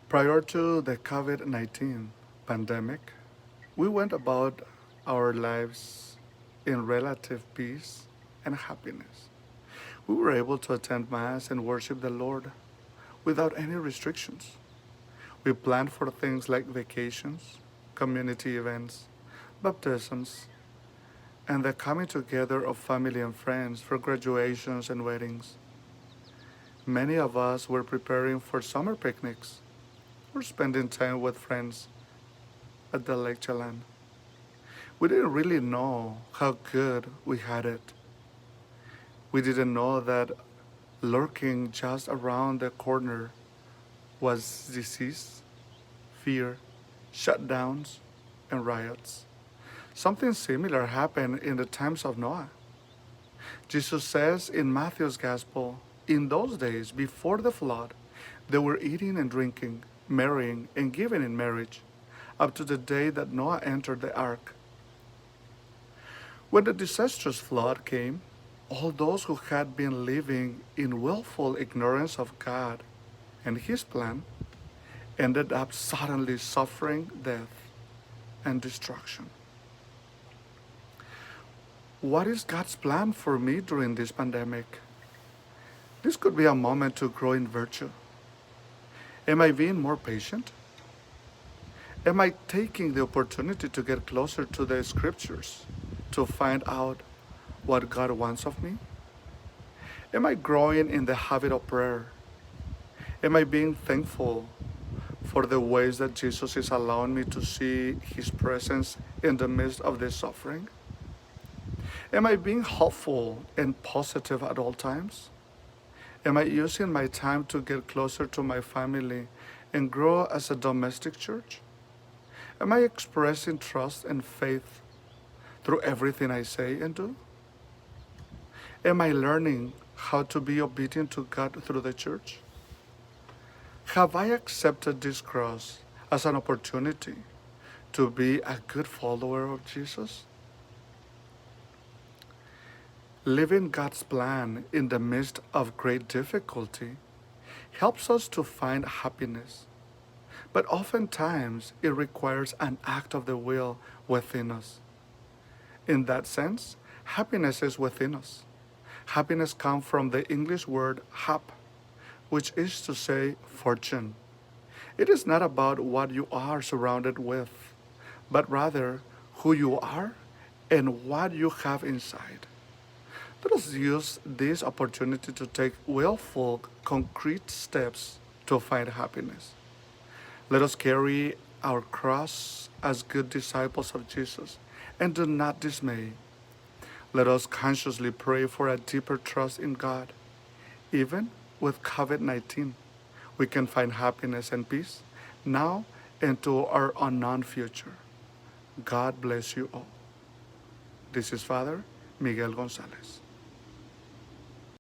Prior to the COVID-19 pandemic, we went about our lives in relative peace and happiness. We were able to attend Mass and worship the Lord without any restrictions. We planned for things like vacations, community events, baptisms, and the coming together of family and friends for graduations and weddings. Many of us were preparing for summer picnics or spending time with friends at the Lake Chalan. We didn't really know how good we had it. We didn't know that lurking just around the corner was disease, fear, shutdowns, and riots. Something similar happened in the times of Noah. Jesus says in Matthew's Gospel, in those days before the flood, they were eating and drinking, marrying and giving in marriage, up to the day that Noah entered the ark. When the disastrous flood came, all those who had been living in willful ignorance of God and His plan ended up suddenly suffering death and destruction. What is God's plan for me during this pandemic? This could be a moment to grow in virtue. Am I being more patient? Am I taking the opportunity to get closer to the scriptures to find out what God wants of me? Am I growing in the habit of prayer? Am I being thankful for the ways that Jesus is allowing me to see His presence in the midst of this suffering? Am I being hopeful and positive at all times? Am I using my time to get closer to my family and grow as a domestic church? Am I expressing trust and faith through everything I say and do? Am I learning how to be obedient to God through the church? Have I accepted this cross as an opportunity to be a good follower of Jesus? Living God's plan in the midst of great difficulty helps us to find happiness, but oftentimes it requires an act of the will within us. In that sense, happiness is within us. Happiness comes from the English word hap, which is to say fortune. It is not about what you are surrounded with, but rather who you are and what you have inside. Let us use this opportunity to take willful, concrete steps to find happiness. Let us carry our cross as good disciples of Jesus and do not dismay. Let us consciously pray for a deeper trust in God. Even with COVID-19, we can find happiness and peace now and to our unknown future. God bless you all. This is Father Miguel Gonzalez.